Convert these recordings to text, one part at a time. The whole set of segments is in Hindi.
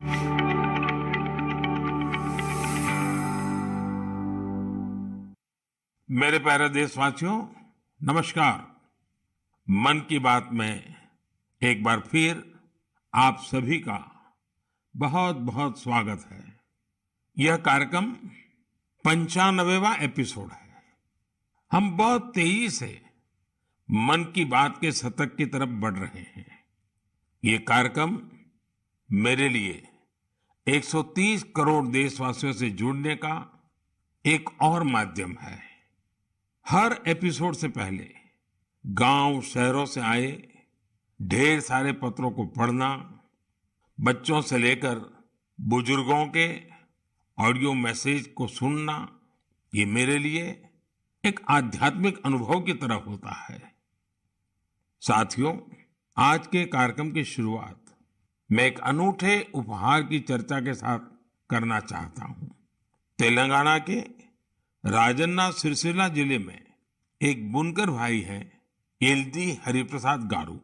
मेरे प्यारे देशवासियों, नमस्कार। मन की बात में एक बार फिर आप सभी का बहुत बहुत स्वागत है। यह कार्यक्रम 95वां एपिसोड है। हम बहुत तेजी से मन की बात के शतक की तरफ बढ़ रहे हैं। ये कार्यक्रम मेरे लिए 130 करोड़ देशवासियों से जुड़ने का एक और माध्यम है। हर एपिसोड से पहले गांव शहरों से आए ढेर सारे पत्रों को पढ़ना, बच्चों से लेकर बुजुर्गों के ऑडियो मैसेज को सुनना, ये मेरे लिए एक आध्यात्मिक अनुभव की तरह होता है। साथियों, आज के कार्यक्रम की शुरुआत मैं एक अनूठे उपहार की चर्चा के साथ करना चाहता हूं। तेलंगाना के राजन्ना सिरसिल्ला जिले में एक बुनकर भाई हैं, येल्दी हरिप्रसाद गारू।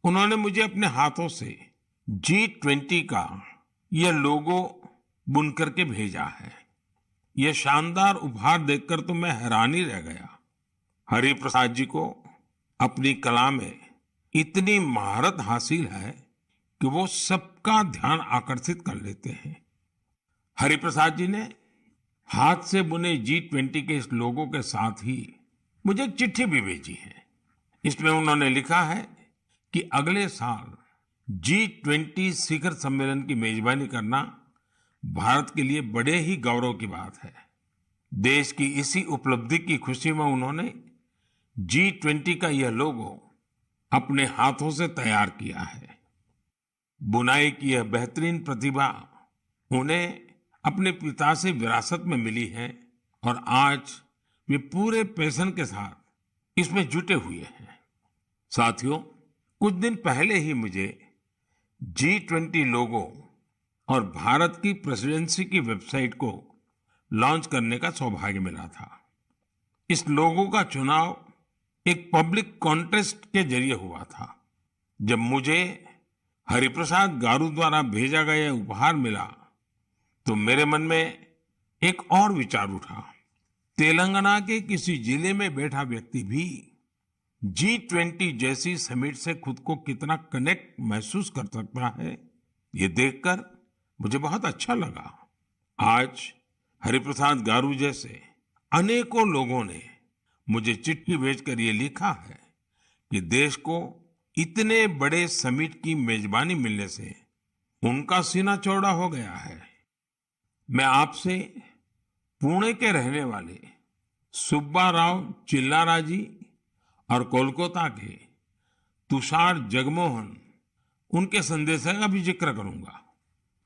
उन्होंने मुझे अपने हाथों से G20 का यह लोगो बुनकर के भेजा है। यह शानदार उपहार देखकर तो मैं हैरान ही रह गया। हरिप्रसाद जी को अपनी कला में इतनी महारत हासिल है कि वो सबका ध्यान आकर्षित कर लेते हैं। हरिप्रसाद जी ने हाथ से बुने G20 के इस लोगो के साथ ही मुझे एक चिट्ठी भी भेजी है। इसमें उन्होंने लिखा है कि अगले साल G20 शिखर सम्मेलन की मेजबानी करना भारत के लिए बड़े ही गौरव की बात है। देश की इसी उपलब्धि की खुशी में उन्होंने G20 का यह लोगो अपने हाथों से तैयार किया है। बुनाई की यह बेहतरीन प्रतिभा उन्हें अपने पिता से विरासत में मिली है और आज वे पूरे पैशन के साथ इसमें जुटे हुए हैं। साथियों, कुछ दिन पहले ही मुझे G20 लोगो और भारत की प्रेसिडेंसी की वेबसाइट को लॉन्च करने का सौभाग्य मिला था। इस लोगो का चुनाव एक पब्लिक कॉन्टेस्ट के जरिए हुआ था। जब मुझे हरिप्रसाद गारू द्वारा भेजा गया उपहार मिला तो मेरे मन में एक और विचार उठा। तेलंगाना के किसी जिले में बैठा व्यक्ति भी G20 जैसी समिट से खुद को कितना कनेक्ट महसूस कर सकता है, ये देखकर मुझे बहुत अच्छा लगा। आज हरिप्रसाद गारू जैसे अनेकों लोगों ने मुझे चिट्ठी भेजकर ये लिखा है कि देश को इतने बड़े समिट की मेजबानी मिलने से उनका सीना चौड़ा हो गया है। मैं आपसे पुणे के रहने वाले सुब्बा राव चिल्लारा जी और कोलकाता के तुषार जगमोहन, उनके संदेश का भी जिक्र करूंगा।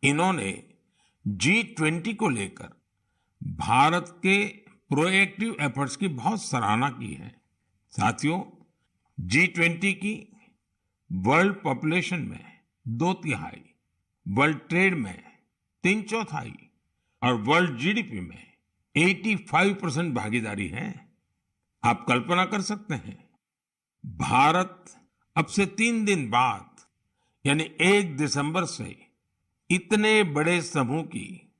इन्होंने G20 को लेकर भारत के प्रोएक्टिव एफर्ट्स की बहुत सराहना की है। साथियों, G20 की वर्ल्ड पॉपुलेशन में 2/3, वर्ल्ड ट्रेड में 3/4 और वर्ल्ड जीडीपी में 85% भागीदारी है। आप कल्पना कर सकते हैं, भारत अब से 3 दिन बाद यानी 1 दिसंबर से इतने बड़े समूह की,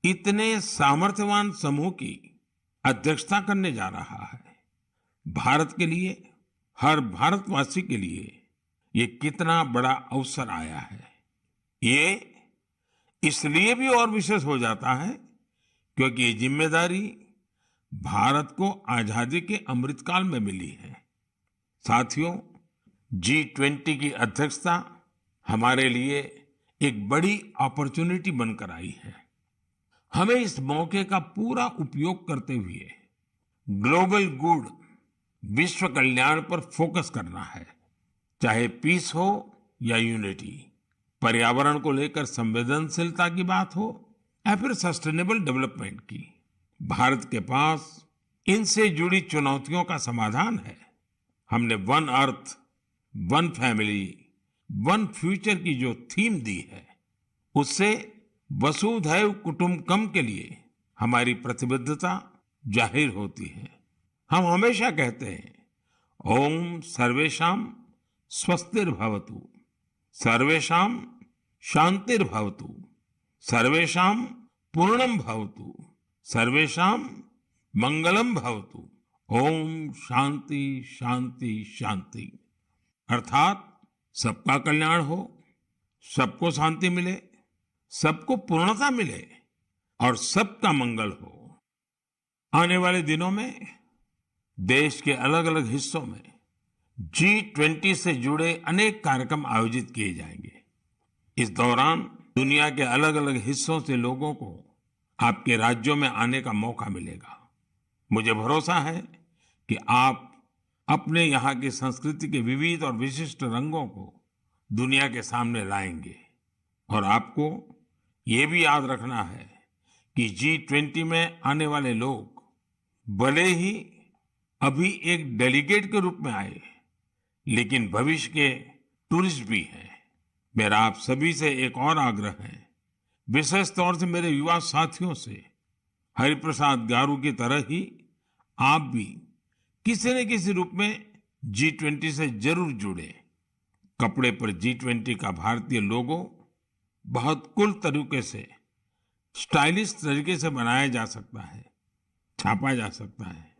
इतने सामर्थ्यवान समूह की अध्यक्षता करने जा रहा है। भारत के लिए, हर भारतवासी के लिए ये कितना बड़ा अवसर आया है। ये इसलिए भी और विशेष हो जाता है क्योंकि ये जिम्मेदारी भारत को आजादी के अमृतकाल में मिली है। साथियों, G20 की अध्यक्षता हमारे लिए एक बड़ी अपॉर्चुनिटी बनकर आई है। हमें इस मौके का पूरा उपयोग करते हुए ग्लोबल गुड, विश्व कल्याण पर फोकस करना है। चाहे पीस हो या यूनिटी, पर्यावरण को लेकर संवेदनशीलता की बात हो या फिर सस्टेनेबल डेवलपमेंट की, भारत के पास इनसे जुड़ी चुनौतियों का समाधान है। हमने one earth, one family, one future की जो थीम दी है, उससे वसुधैव कुटुंबकम के लिए हमारी प्रतिबद्धता जाहिर होती है। हम हमेशा कहते हैं, ओम सर्वेषां स्वस्तिर्भवतु, सर्वेषां शांतिर्भवतु, सर्वेषां पूर्णं भवतु, सर्वेषां मंगलम भवतु। ओम शांति शांति शांति। अर्थात सबका कल्याण हो, सबको शांति मिले, सबको पूर्णता मिले और सबका मंगल हो। आने वाले दिनों में देश के अलग अलग हिस्सों में G20 से जुड़े अनेक कार्यक्रम आयोजित किए जाएंगे। इस दौरान दुनिया के अलग अलग हिस्सों से लोगों को आपके राज्यों में आने का मौका मिलेगा। मुझे भरोसा है कि आप अपने यहाँ की संस्कृति के विविध और विशिष्ट रंगों को दुनिया के सामने लाएंगे। और आपको ये भी याद रखना है कि G20 में आने वाले लोग भले ही अभी एक डेलीगेट के रूप में आए, लेकिन भविष्य के टूरिस्ट भी हैं। मेरा आप सभी से एक और आग्रह है, विशेष तौर से मेरे युवा साथियों से, हरिप्रसाद गारू की तरह ही आप भी किसी न किसी रूप में G20 से जरूर जुड़े। कपड़े पर G20 का भारतीय लोगो बहुत कूल तरीके से, स्टाइलिश तरीके से बनाया जा सकता है, छापा जा सकता है।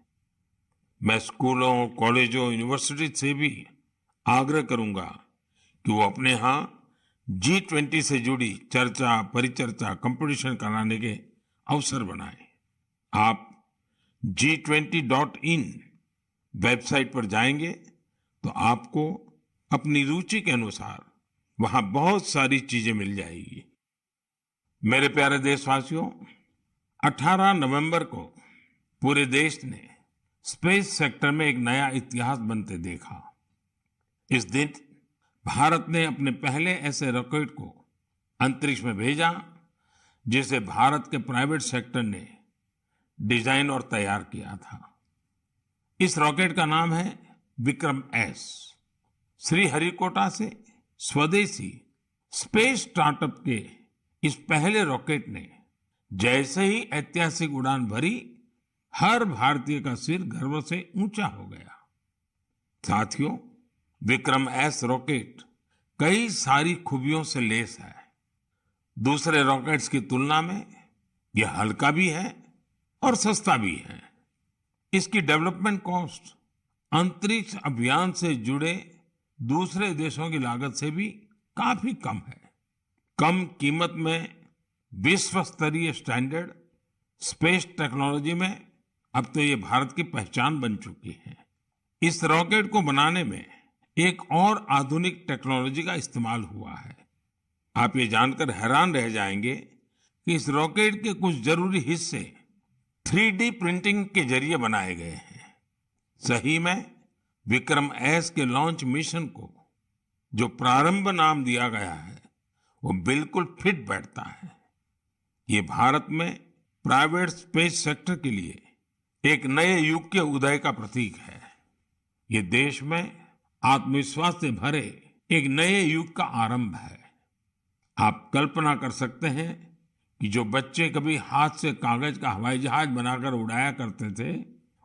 मैं स्कूलों, कॉलेजों, यूनिवर्सिटी से भी आग्रह करूंगा कि वो अपने यहाँ G20 से जुड़ी चर्चा, परिचर्चा, कंपटीशन कराने के अवसर बनाएं। आप G20.in वेबसाइट पर जाएंगे तो आपको अपनी रुचि के अनुसार वहां बहुत सारी चीजें मिल जाएगी। मेरे प्यारे देशवासियों, 18 नवंबर को पूरे देश ने स्पेस सेक्टर में एक नया इतिहास बनते देखा। इस दिन भारत ने अपने पहले ऐसे रॉकेट को अंतरिक्ष में भेजा जिसे भारत के प्राइवेट सेक्टर ने डिजाइन और तैयार किया था। इस रॉकेट का नाम है विक्रम एस। श्रीहरिकोटा से स्वदेशी स्पेस स्टार्टअप के इस पहले रॉकेट ने जैसे ही ऐतिहासिक उड़ान भरी, हर भारतीय का सिर गर्व से ऊंचा हो गया। साथियों, विक्रम एस रॉकेट कई सारी खूबियों से लैस है। दूसरे रॉकेट्स की तुलना में यह हल्का भी है और सस्ता भी है। इसकी डेवलपमेंट कॉस्ट अंतरिक्ष अभियान से जुड़े दूसरे देशों की लागत से भी काफी कम है। कम कीमत में विश्व स्तरीय स्टैंडर्ड स्पेस टेक्नोलॉजी में अब तो ये भारत की पहचान बन चुकी है। इस रॉकेट को बनाने में एक और आधुनिक टेक्नोलॉजी का इस्तेमाल हुआ है। आप ये जानकर हैरान रह जाएंगे कि इस रॉकेट के कुछ जरूरी हिस्से 3D प्रिंटिंग के जरिए बनाए गए हैं। सही में विक्रम एस के लॉन्च मिशन को जो प्रारंभ नाम दिया गया है, वो बिल्कुल फिट बैठता है। ये भारत में प्राइवेट स्पेस सेक्टर के लिए एक नए युग के उदय का प्रतीक है। ये देश में आत्मविश्वास से भरे एक नए युग का आरंभ है। आप कल्पना कर सकते हैं कि जो बच्चे कभी हाथ से कागज का हवाई जहाज बनाकर उड़ाया करते थे,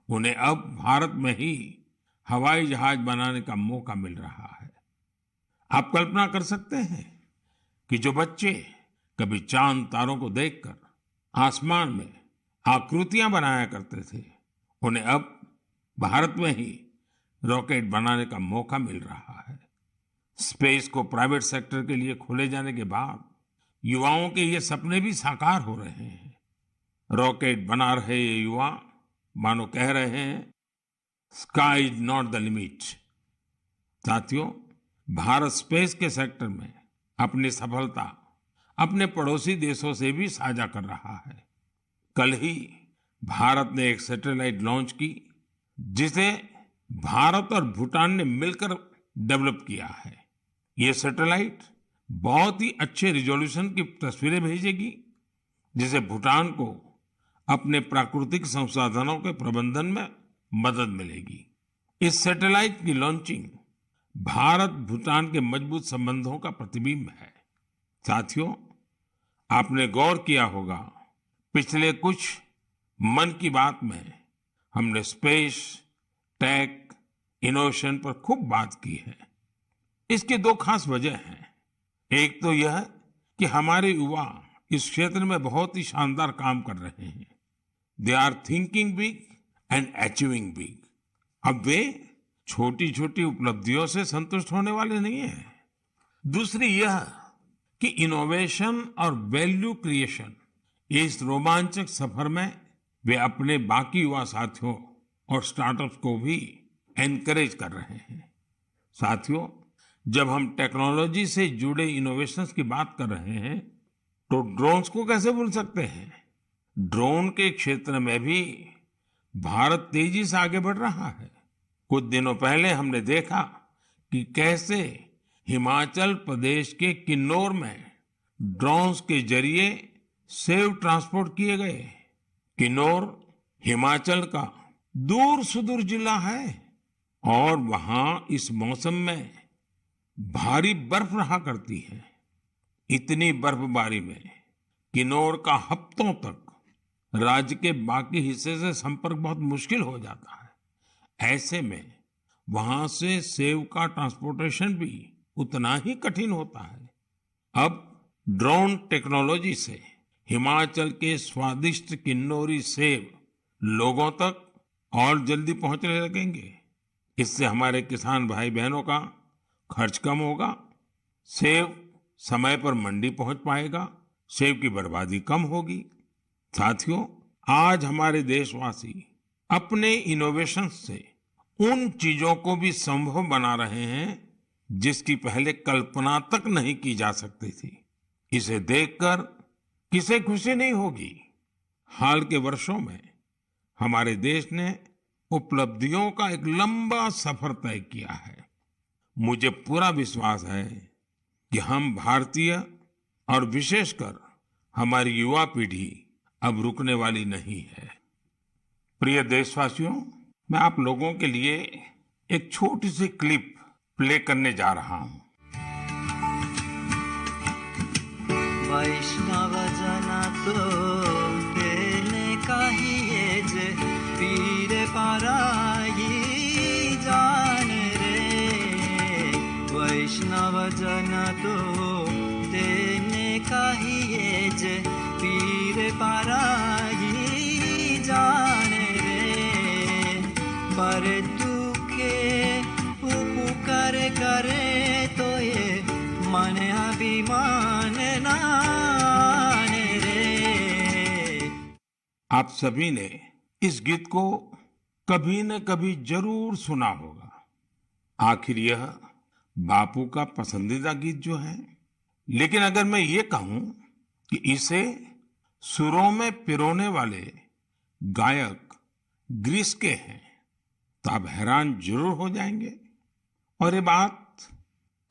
उन्हें अब भारत में ही हवाई जहाज बनाने का मौका मिल रहा है। आप कल्पना कर सकते हैं कि जो बच्चे कभी चांद तारों को देखकर आसमान में आकृतियां बनाया करते थे, उन्हें अब भारत में ही रॉकेट बनाने का मौका मिल रहा है। स्पेस को प्राइवेट सेक्टर के लिए खोले जाने के बाद युवाओं के ये सपने भी साकार हो रहे हैं। रॉकेट बना रहे ये युवा मानो कह रहे हैं, sky is not the limit. साथियों, भारत स्पेस के सेक्टर में अपनी सफलता अपने पड़ोसी देशों से भी साझा कर रहा है। कल ही भारत ने एक सैटेलाइट लॉन्च की जिसे भारत और भूटान ने मिलकर डेवलप किया है। ये सैटेलाइट बहुत ही अच्छे रिजोल्यूशन की तस्वीरें भेजेगी, जिसे भूटान को अपने प्राकृतिक संसाधनों के प्रबंधन में मदद मिलेगी। इस सैटेलाइट की लॉन्चिंग भारत भूटान के मजबूत संबंधों का प्रतिबिंब है। साथियों, आपने गौर किया होगा, पिछले कुछ मन की बात में हमने स्पेस, टेक, इनोवेशन पर खूब बात की है। इसके दो खास वजह हैं। एक तो यह कि हमारे युवा इस क्षेत्र में बहुत ही शानदार काम कर रहे हैं। They are thinking big and achieving big. अब वे छोटी छोटी उपलब्धियों से संतुष्ट होने वाले नहीं हैं। दूसरी यह कि इनोवेशन और वैल्यू क्रिएशन, इस रोमांचक सफर में वे अपने बाकी युवा साथियों और स्टार्टअप्स को भी एनकरेज कर रहे हैं। साथियों, जब हम टेक्नोलॉजी से जुड़े इनोवेशंस की बात कर रहे हैं तो ड्रोन्स को कैसे भूल सकते हैं। ड्रोन के क्षेत्र में भी भारत तेजी से आगे बढ़ रहा है। कुछ दिनों पहले हमने देखा कि कैसे हिमाचल प्रदेश के किन्नौर में ड्रोन्स के जरिए सेब ट्रांसपोर्ट किए गए। किन्नौर हिमाचल का दूर सुदूर जिला है और वहां इस मौसम में भारी बर्फ रहा करती है। इतनी बर्फबारी में किन्नौर का हफ्तों तक राज्य के बाकी हिस्से से संपर्क बहुत मुश्किल हो जाता है। ऐसे में वहां से सेब का ट्रांसपोर्टेशन भी उतना ही कठिन होता है। अब ड्रोन टेक्नोलॉजी से हिमाचल के स्वादिष्ट किन्नौरी सेब लोगों तक और जल्दी पहुंचने लगेंगे। इससे हमारे किसान भाई बहनों का खर्च कम होगा, सेब समय पर मंडी पहुंच पाएगा, सेब की बर्बादी कम होगी। साथियों, आज हमारे देशवासी अपने इनोवेशन से उन चीजों को भी संभव बना रहे हैं जिसकी पहले कल्पना तक नहीं की जा सकती थी। इसे देखकर किसे खुशी नहीं होगी। हाल के वर्षों में हमारे देश ने उपलब्धियों का एक लंबा सफर तय किया है। मुझे पूरा विश्वास है कि हम भारतीय और विशेषकर हमारी युवा पीढ़ी अब रुकने वाली नहीं है। प्रिय देशवासियों, मैं आप लोगों के लिए एक छोटी सी क्लिप प्ले करने जा रहा हूं। वैष्णव जना तो तेने कहिए जे पीर पराई जान रे। वैष्णव जना तो तेने कहिए जे पीर पराई जान रे। पर दुखे उपकार करे तो ये मन अभिमान नान रे। आप सभी ने इस गीत को कभी न कभी जरूर सुना होगा। आखिर यह बापू का पसंदीदा गीत जो है। लेकिन अगर मैं ये कहूं कि इसे सुरों में पिरोने वाले गायक ग्रीस के हैं तो आप हैरान जरूर हो जाएंगे और ये बात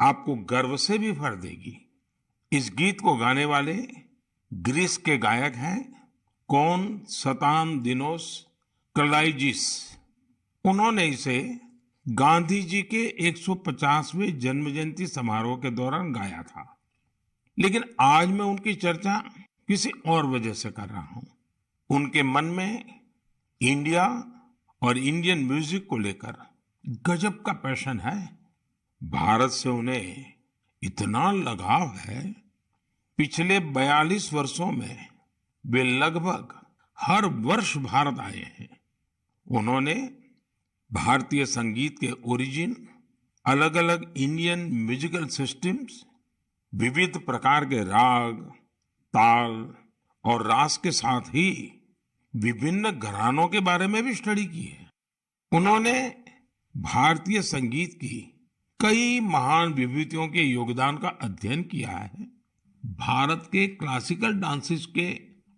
आपको गर्व से भी भर देगी। इस गीत को गाने वाले ग्रीस के गायक हैं कोनस्तांतिनोस कलाइजिस। उन्होंने इसे गांधी जी के 150वें जन्म जयंती समारोह के दौरान गाया था। लेकिन आज मैं उनकी चर्चा किसी और वजह से कर रहा हूं। उनके मन में इंडिया और इंडियन म्यूजिक को लेकर गजब का पैशन है। भारत से उन्हें इतना लगाव है। पिछले 42 वर्षों में वे लगभग हर वर्ष भारत आए हैं। उन्होंने भारतीय संगीत के ओरिजिन, अलग अलग इंडियन म्यूजिकल सिस्टम्स, विविध प्रकार के राग, ताल और रास के साथ ही विभिन्न घरानों के बारे में भी स्टडी की है। उन्होंने भारतीय संगीत की कई महान विभूतियों के योगदान का अध्ययन किया है। भारत के क्लासिकल डांसेस के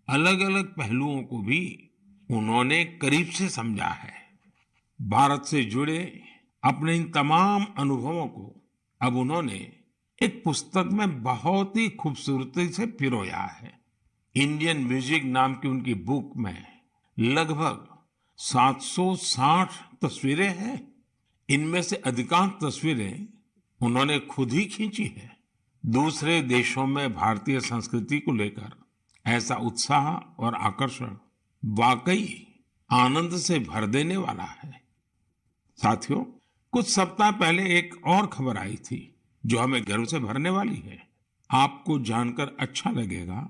अलग अलग पहलुओं को भी उन्होंने करीब से समझा है। भारत से जुड़े अपने इन तमाम अनुभवों को अब उन्होंने एक पुस्तक में बहुत ही खूबसूरती से पिरोया है। इंडियन म्यूजिक नाम की उनकी बुक में लगभग 760 तस्वीरें हैं। इनमें से अधिकांश तस्वीरें उन्होंने खुद ही खींची है। दूसरे देशों में भारतीय संस्कृति को लेकर ऐसा उत्साह और आकर्षण वाकई आनंद से भर देने वाला है। साथियों, कुछ सप्ताह पहले एक और खबर आई थी जो हमें गर्व से भरने वाली है। आपको जानकर अच्छा लगेगा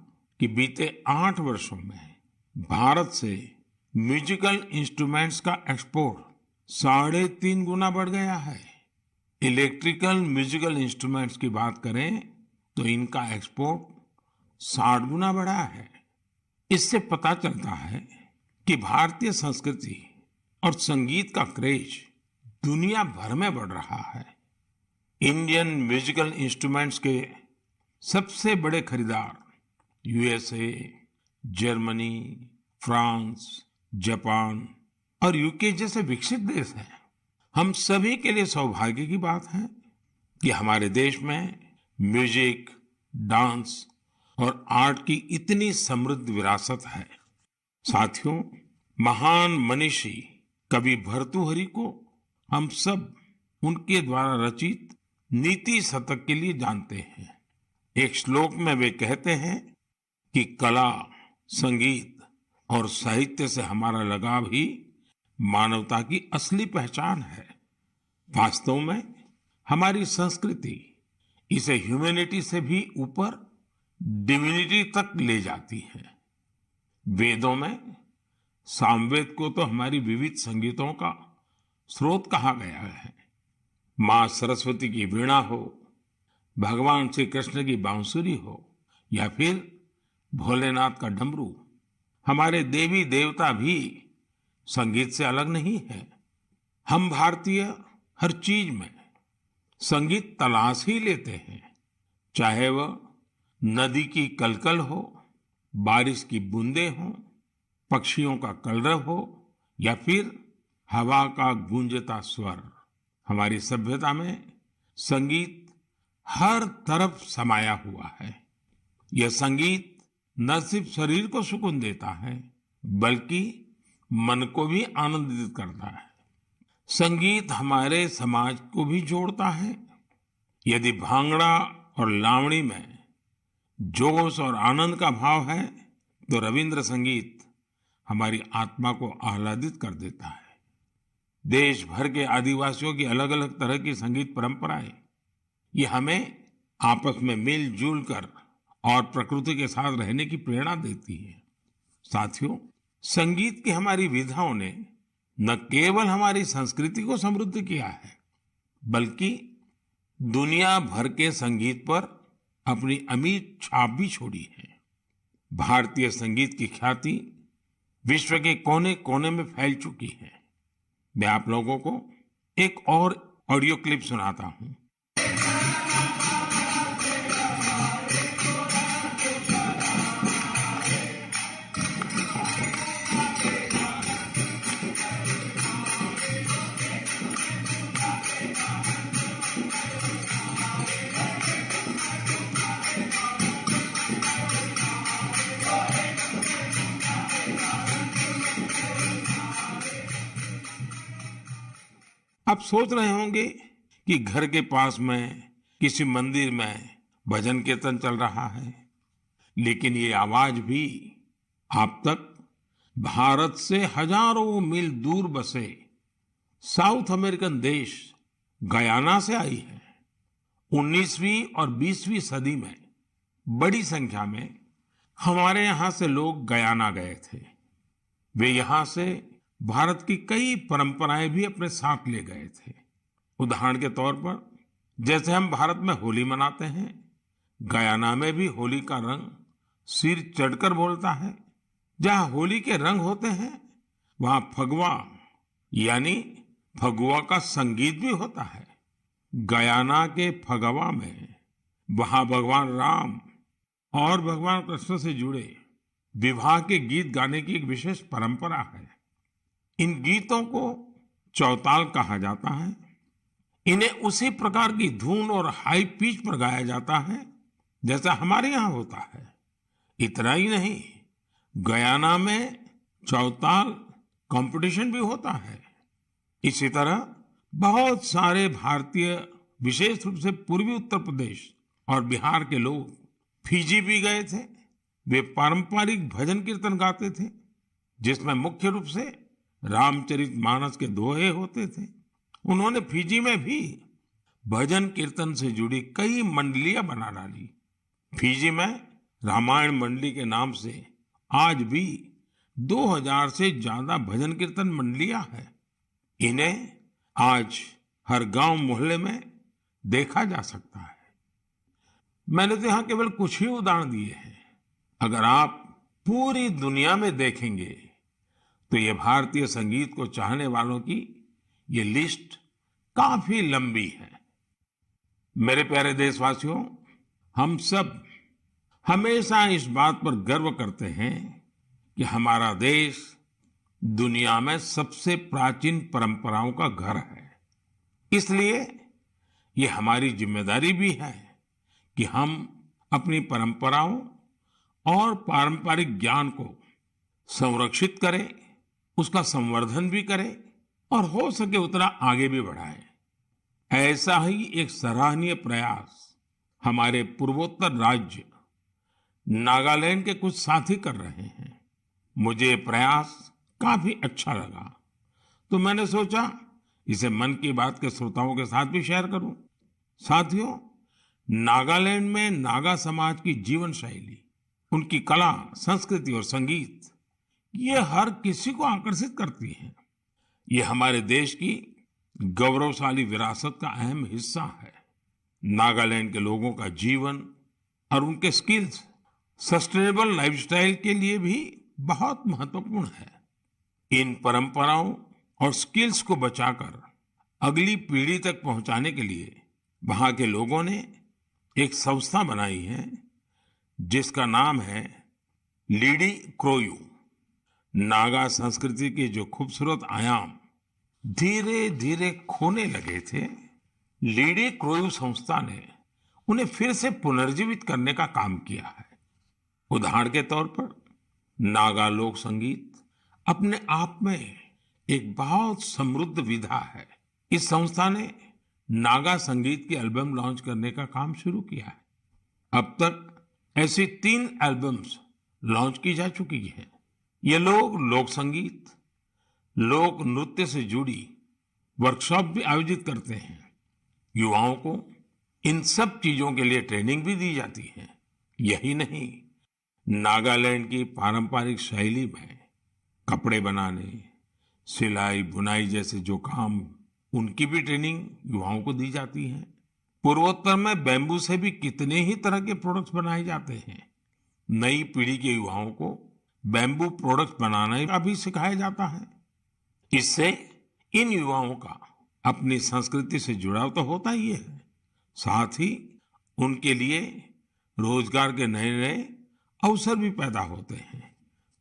कि बीते 8 वर्षों में भारत से म्यूजिकल इंस्ट्रूमेंट्स का एक्सपोर्ट 3.5 गुना बढ़ गया है। इलेक्ट्रिकल म्यूजिकल इंस्ट्रूमेंट्स की बात करें तो इनका एक्सपोर्ट 60 गुना बढ़ा है। इससे पता चलता है कि भारतीय संस्कृति और संगीत का क्रेज दुनिया भर में बढ़ रहा है। इंडियन म्यूजिकल इंस्ट्रूमेंट्स के सबसे बड़े खरीदार यूएसए, जर्मनी, फ्रांस, जापान और यूके जैसे विकसित देश हैं। हम सभी के लिए सौभाग्य की बात है कि हमारे देश में म्यूजिक, डांस और आर्ट की इतनी समृद्ध विरासत है। साथियों, महान मनीषी कवि भर्तृहरि को हम सब उनके द्वारा रचित नीति शतक के लिए जानते हैं। एक श्लोक में वे कहते हैं कि कला, संगीत और साहित्य से हमारा लगाव ही मानवता की असली पहचान है। वास्तव में हमारी संस्कृति इसे ह्यूमैनिटी से भी ऊपर डिविनिटी तक ले जाती है। वेदों में सामवेद को तो हमारी विविध संगीतों का स्रोत कहा गया है। माँ सरस्वती की वीणा हो, भगवान श्री कृष्ण की बांसुरी हो या फिर भोलेनाथ का डमरू, हमारे देवी देवता भी संगीत से अलग नहीं है। हम भारतीय हर चीज में संगीत तलाश ही लेते हैं, चाहे वह नदी की कलकल हो, बारिश की बूंदें हो, पक्षियों का कलरव हो या फिर हवा का गूंजता स्वर। हमारी सभ्यता में संगीत हर तरफ समाया हुआ है। यह संगीत न सिर्फ शरीर को सुकून देता है बल्कि मन को भी आनंदित करता है। संगीत हमारे समाज को भी जोड़ता है। यदि भांगड़ा और लावणी में जोश और आनंद का भाव है तो रविंद्र संगीत हमारी आत्मा को आह्लादित कर देता है। देश भर के आदिवासियों की अलग अलग तरह की संगीत परंपराएं ये हमें आपस में मिलजुल कर और प्रकृति के साथ रहने की प्रेरणा देती है। साथियों, संगीत की हमारी विधाओं ने न केवल हमारी संस्कृति को समृद्ध किया है बल्कि दुनिया भर के संगीत पर अपनी अमिट छाप भी छोड़ी है। भारतीय संगीत की ख्याति विश्व के कोने कोने में फैल चुकी है। मैं आप लोगों को एक और ऑडियो क्लिप सुनाता हूं। आप सोच रहे होंगे कि घर के पास में किसी मंदिर में भजन कीर्तन चल रहा है, लेकिन ये आवाज भी आप तक भारत से हजारों मील दूर बसे साउथ अमेरिकन देश गयाना से आई है। 19वीं और 20वीं सदी में बड़ी संख्या में हमारे यहाँ से लोग गयाना गए थे। वे यहाँ से भारत की कई परंपराएं भी अपने साथ ले गए थे। उदाहरण के तौर पर जैसे हम भारत में होली मनाते हैं, गयाना में भी होली का रंग सिर चढ़कर बोलता है। जहाँ होली के रंग होते हैं वहाँ फगवा यानी फगुआ का संगीत भी होता है। गयाना के फगवा में वहाँ भगवान राम और भगवान कृष्ण से जुड़े विवाह के गीत गाने की एक विशेष परंपरा है। इन गीतों को चौताल कहा जाता है। इन्हें उसी प्रकार की धुन और हाई पिच पर गाया जाता है जैसा हमारे यहाँ होता है। इतना ही नहीं, गयाना में चौताल कंपटीशन भी होता है। इसी तरह बहुत सारे भारतीय, विशेष रूप से पूर्वी उत्तर प्रदेश और बिहार के लोग फिजी भी गए थे। वे पारंपरिक भजन कीर्तन गाते थे जिसमें मुख्य रूप से रामचरितमानस के दोहे होते थे। उन्होंने फिजी में भी भजन कीर्तन से जुड़ी कई मंडलियां बना डाली। फिजी में रामायण मंडली के नाम से आज भी 2000 से ज्यादा भजन कीर्तन मंडलियां हैं। इन्हें आज हर गांव मोहल्ले में देखा जा सकता है। मैंने तो यहाँ केवल कुछ ही उदाहरण दिए हैं। अगर आप पूरी दुनिया में देखेंगे तो ये भारतीय संगीत को चाहने वालों की ये लिस्ट काफी लंबी है। मेरे प्यारे देशवासियों, हम सब हमेशा इस बात पर गर्व करते हैं कि हमारा देश दुनिया में सबसे प्राचीन परंपराओं का घर है। इसलिए ये हमारी जिम्मेदारी भी है कि हम अपनी परंपराओं और पारंपरिक ज्ञान को संरक्षित करें, उसका संवर्धन भी करें और हो सके उतना आगे भी बढ़ाएं। ऐसा ही एक सराहनीय प्रयास हमारे पूर्वोत्तर राज्य नागालैंड के कुछ साथी कर रहे हैं। मुझे ये प्रयास काफी अच्छा लगा, तो मैंने सोचा इसे मन की बात के श्रोताओं के साथ भी शेयर करूं। साथियों, नागालैंड में नागा समाज की जीवन शैली, उनकी कला, संस्कृति और संगीत, ये हर किसी को आकर्षित करती है। ये हमारे देश की गौरवशाली विरासत का अहम हिस्सा है। नागालैंड के लोगों का जीवन और उनके स्किल्स सस्टेनेबल लाइफस्टाइल के लिए भी बहुत महत्वपूर्ण है। इन परंपराओं और स्किल्स को बचाकर अगली पीढ़ी तक पहुंचाने के लिए वहां के लोगों ने एक संस्था बनाई है जिसका नाम है लीडी क्रोयू। नागा संस्कृति के जो खूबसूरत आयाम धीरे धीरे खोने लगे थे, लीडी क्रोयू संस्था ने उन्हें फिर से पुनर्जीवित करने का काम किया है। उदाहरण के तौर पर नागा लोक संगीत अपने आप में एक बहुत समृद्ध विधा है। इस संस्था ने नागा संगीत की एल्बम लॉन्च करने का काम शुरू किया है। अब तक ऐसी 3 एल्बम्स लॉन्च की जा चुकी हैं। ये लोग लोक संगीत, लोक नृत्य से जुड़ी वर्कशॉप भी आयोजित करते हैं। युवाओं को इन सब चीजों के लिए ट्रेनिंग भी दी जाती है। यही नहीं, नागालैंड की पारंपरिक शैली में कपड़े बनाने, सिलाई, बुनाई जैसे जो काम, उनकी भी ट्रेनिंग युवाओं को दी जाती है। पूर्वोत्तर में बैम्बू से भी कितने ही तरह के प्रोडक्ट्स बनाए जाते हैं। नई पीढ़ी के युवाओं को बैम्बू प्रोडक्ट्स बनाने का भी सिखाया जाता है। इससे इन युवाओं का अपनी संस्कृति से जुड़ाव तो होता ही है, साथ ही उनके लिए रोजगार के नए नए अवसर भी पैदा होते हैं।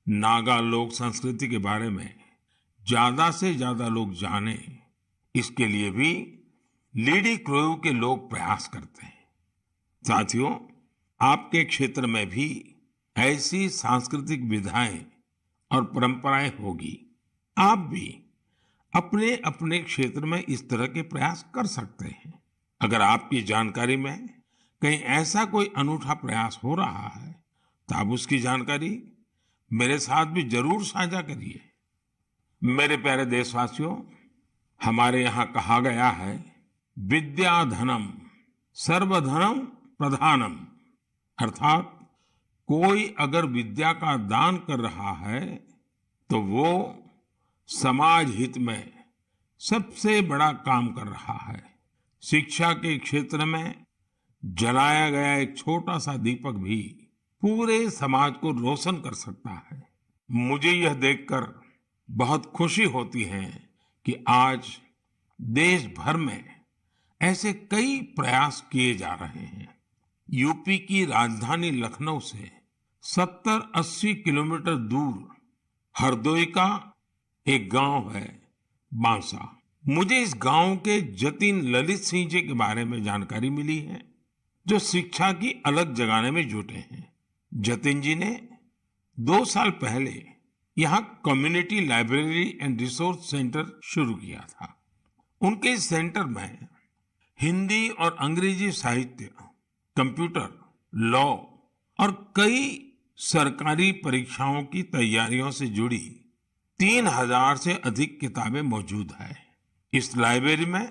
नागा लोक संस्कृति के बारे में ज्यादा से ज्यादा लोग जाने, इसके लिए भी लीडी क्रोयू के लोग प्रयास करते हैं। साथियों, आपके क्षेत्र में भी ऐसी सांस्कृतिक विधाएं और परंपराएं होगी। आप भी अपने अपने क्षेत्र में इस तरह के प्रयास कर सकते हैं। अगर आपकी जानकारी में कहीं ऐसा कोई अनूठा प्रयास हो रहा है तो आप उसकी जानकारी मेरे साथ भी जरूर साझा करिए। मेरे प्यारे देशवासियों, हमारे यहाँ कहा गया है, विद्या धनम सर्वधनम प्रधानम, अर्थात कोई अगर विद्या का दान कर रहा है तो वो समाज हित में सबसे बड़ा काम कर रहा है। शिक्षा के क्षेत्र में जलाया गया एक छोटा सा दीपक भी पूरे समाज को रोशन कर सकता है। मुझे यह देखकर बहुत खुशी होती है कि आज देश भर में ऐसे कई प्रयास किए जा रहे हैं। यूपी की राजधानी लखनऊ से 70-80 किलोमीटर दूर हरदोई का एक गांव है बांसा। मुझे इस गांव के जतिन ललित सिंह जी के बारे में जानकारी मिली है, जो शिक्षा की अलग जगाने में जुटे हैं। जतिन जी ने 2 साल पहले यहाँ community library and resource centre शुरू किया था। उनके इस सेंटर में हिंदी और अंग्रेजी साहित्य, कंप्यूटर, लॉ और कई सरकारी परीक्षाओं की तैयारियों से जुड़ी 3000 से अधिक किताबें मौजूद है। इस लाइब्रेरी में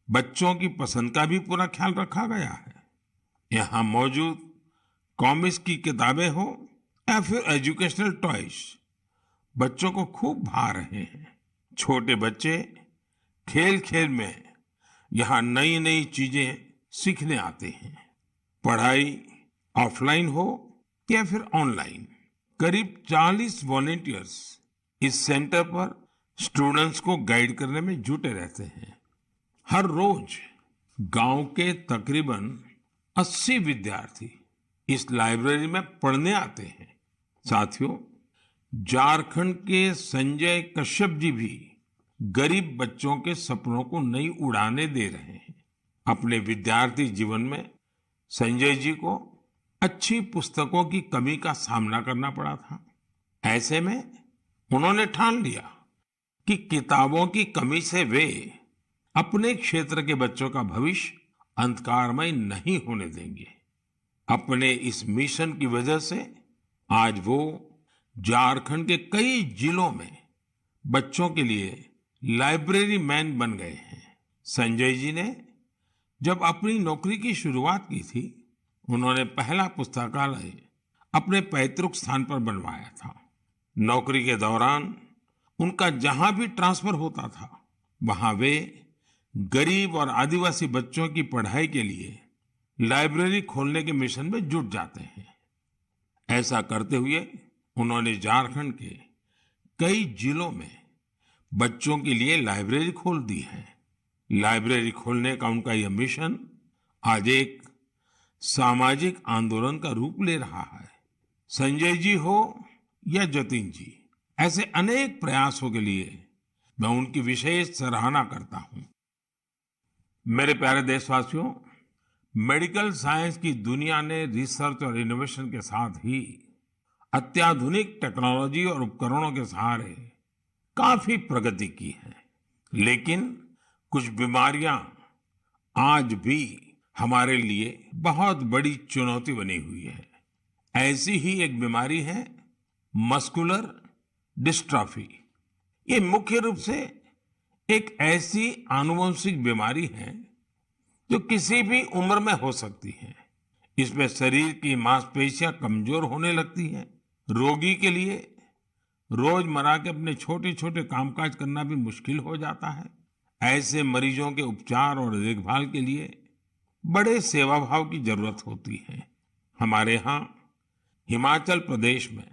बच्चों की पसंद का भी पूरा ख्याल रखा गया है। यहाँ मौजूद कॉमिक्स की किताबें हो या फिर एजुकेशनल टॉयज, बच्चों को खूब भा रहे हैं। छोटे बच्चे खेल खेल में यहाँ नई नई चीजें सीखने आते हैं। पढ़ाई ऑफलाइन हो या फिर ऑनलाइन, करीब 40 वॉलेंटियर्स इस सेंटर पर स्टूडेंट्स को गाइड करने में जुटे रहते हैं। हर रोज गांव के तकरीबन 80 विद्यार्थी इस लाइब्रेरी में पढ़ने आते हैं। साथियों, झारखंड के संजय कश्यप जी भी गरीब बच्चों के सपनों को नई उड़ानें दे रहे हैं। अपने विद्यार्थी जीवन में संजय जी को अच्छी पुस्तकों की कमी का सामना करना पड़ा था। ऐसे में उन्होंने ठान लिया कि किताबों की कमी से वे अपने क्षेत्र के बच्चों का भविष्य अंधकारमय नहीं होने देंगे। अपने इस मिशन की वजह से आज वो झारखंड के कई जिलों में बच्चों के लिए लाइब्रेरी मैन बन गए हैं। संजय जी ने जब अपनी नौकरी की शुरुआत की थी, उन्होंने पहला पुस्तकालय अपने पैतृक स्थान पर बनवाया था। नौकरी के दौरान उनका जहां भी ट्रांसफर होता था, वहां वे गरीब और आदिवासी बच्चों की पढ़ाई के लिए लाइब्रेरी खोलने के मिशन में जुट जाते हैं। ऐसा करते हुए उन्होंने झारखंड के कई जिलों में बच्चों के लिए लाइब्रेरी खोल दी है। लाइब्रेरी खोलने का उनका यह मिशन आज एक सामाजिक आंदोलन का रूप ले रहा है। संजय जी हो या जतिन जी, ऐसे अनेक प्रयासों के लिए मैं उनकी विशेष सराहना करता हूं। मेरे प्यारे देशवासियों, मेडिकल साइंस की दुनिया ने रिसर्च और इनोवेशन के साथ ही अत्याधुनिक टेक्नोलॉजी और उपकरणों के सहारे काफी प्रगति की है। लेकिन कुछ बीमारियां आज भी हमारे लिए बहुत बड़ी चुनौती बनी हुई है। ऐसी ही एक बीमारी है मस्कुलर डिस्ट्रॉफी। ये मुख्य रूप से एक ऐसी आनुवंशिक बीमारी है जो किसी भी उम्र में हो सकती है। इसमें शरीर की मांसपेशियां कमजोर होने लगती हैं। रोगी के लिए रोजमर्रा के अपने छोटे छोटे कामकाज करना भी मुश्किल हो जाता है। ऐसे मरीजों के उपचार और देखभाल के लिए बड़े सेवा भाव की जरूरत होती है। हमारे यहाँ हिमाचल प्रदेश में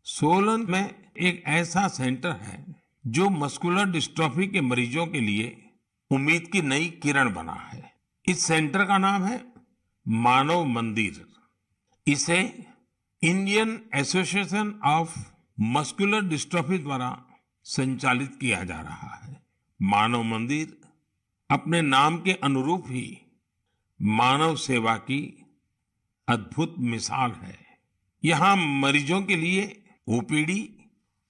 सोलन में एक ऐसा सेंटर है जो मस्कुलर डिस्ट्रॉफी के मरीजों के लिए उम्मीद की नई किरण बना है। इस सेंटर का नाम है मानव मंदिर। इसे Indian association of muscular dystrophy द्वारा संचालित किया जा रहा है। मानव मंदिर अपने नाम के अनुरूप ही मानव सेवा की अद्भुत मिसाल है। यहाँ मरीजों के लिए ओपीडी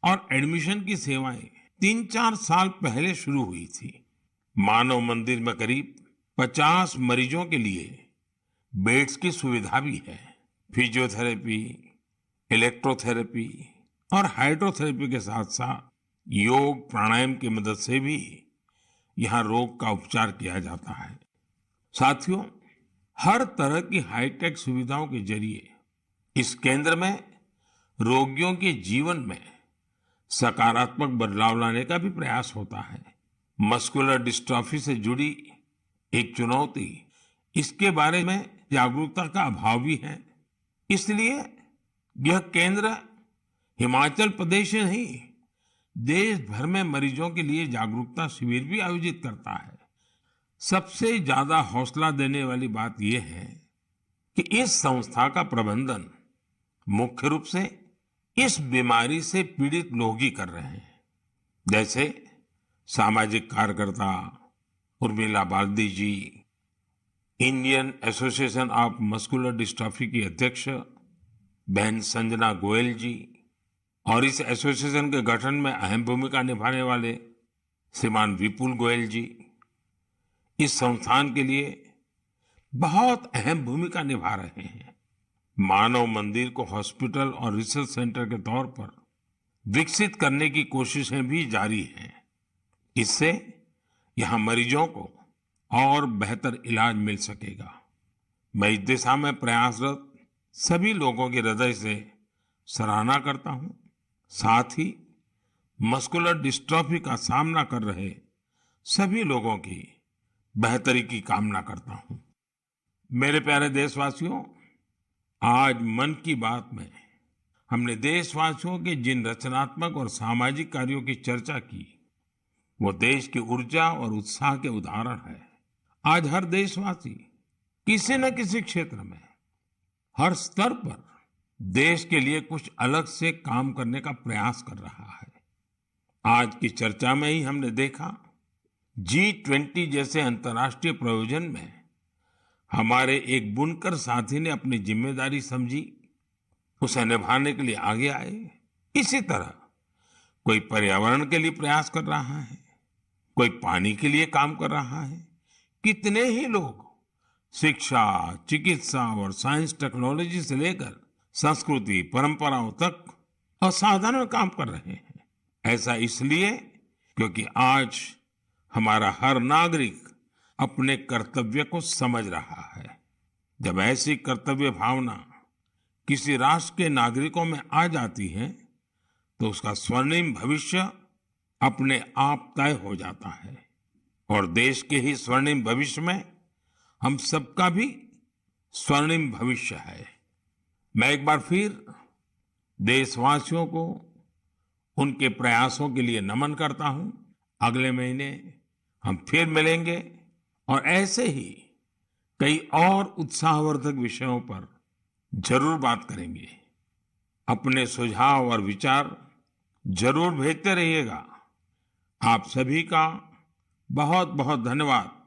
और एडमिशन की सेवाएं 3-4 साल पहले शुरू हुई थी। मानव मंदिर में करीब 50 मरीजों के लिए बेड्स की सुविधा भी है। फिजियोथेरेपी, इलेक्ट्रोथेरेपी और हाइड्रोथेरेपी के साथ साथ योग प्राणायाम की मदद से भी यहाँ रोग का उपचार किया जाता है। साथियों, हर तरह की हाईटेक सुविधाओं के जरिए इस केंद्र में रोगियों के जीवन में सकारात्मक बदलाव लाने का भी प्रयास होता है। मस्कुलर डिस्ट्रॉफी से जुड़ी एक चुनौती इसके बारे में जागरूकता का अभाव भी है। इसलिए यह केंद्र हिमाचल प्रदेश ही नहीं, देश भर में मरीजों के लिए जागरूकता शिविर भी आयोजित करता है। सबसे ज्यादा हौसला देने वाली बात यह है कि इस संस्था का प्रबंधन मुख्य रूप से इस बीमारी से पीड़ित लोग ही कर रहे हैं। जैसे सामाजिक कार्यकर्ता Urmila Baldi ji, Indian association of muscular dystrophy की अध्यक्ष बहन संजना गोयल जी, और इस एसोसिएशन के गठन में अहम भूमिका निभाने वाले श्रीमान विपुल गोयल जी इस संस्थान के लिए बहुत अहम भूमिका निभा रहे हैं। मानव मंदिर को हॉस्पिटल और रिसर्च सेंटर के तौर पर विकसित करने की कोशिशें भी जारी हैं। इससे यहाँ मरीजों को और बेहतर इलाज मिल सकेगा। मैं इस दिशा में प्रयासरत सभी लोगों की हृदय से सराहना करता हूं। साथ ही मस्कुलर डिस्ट्रॉफी का सामना कर रहे सभी लोगों की बेहतरी की कामना करता हूं। मेरे प्यारे देशवासियों, आज मन की बात में हमने देशवासियों के जिन रचनात्मक और सामाजिक कार्यों की चर्चा की, वो देश की ऊर्जा और उत्साह के उदाहरण है। आज हर देशवासी किसी न किसी क्षेत्र में, हर स्तर पर देश के लिए कुछ अलग से काम करने का प्रयास कर रहा है। आज की चर्चा में ही हमने देखा, G20 जैसे अंतर्राष्ट्रीय प्रयोजन में हमारे एक बुनकर साथी ने अपनी जिम्मेदारी समझी, उसे निभाने के लिए आगे आए। इसी तरह कोई पर्यावरण के लिए प्रयास कर रहा है, कोई पानी के लिए काम कर रहा है। कितने ही लोग शिक्षा, चिकित्सा और साइंस टेक्नोलॉजी से लेकर संस्कृति, परंपराओं तक असाधारण काम कर रहे हैं। ऐसा इसलिए क्योंकि आज हमारा हर नागरिक अपने कर्तव्य को समझ रहा है। जब ऐसी कर्तव्य भावना किसी राष्ट्र के नागरिकों में आ जाती है, तो उसका स्वर्णिम भविष्य अपने आप तय हो जाता है। और देश के ही स्वर्णिम भविष्य में हम सबका भी स्वर्णिम भविष्य है। मैं एक बार फिर देशवासियों को उनके प्रयासों के लिए नमन करता हूं। अगले महीने हम फिर मिलेंगे और ऐसे ही कई और उत्साहवर्धक विषयों पर जरूर बात करेंगे। अपने सुझाव और विचार जरूर भेजते रहिएगा। आप सभी का बहुत बहुत धन्यवाद।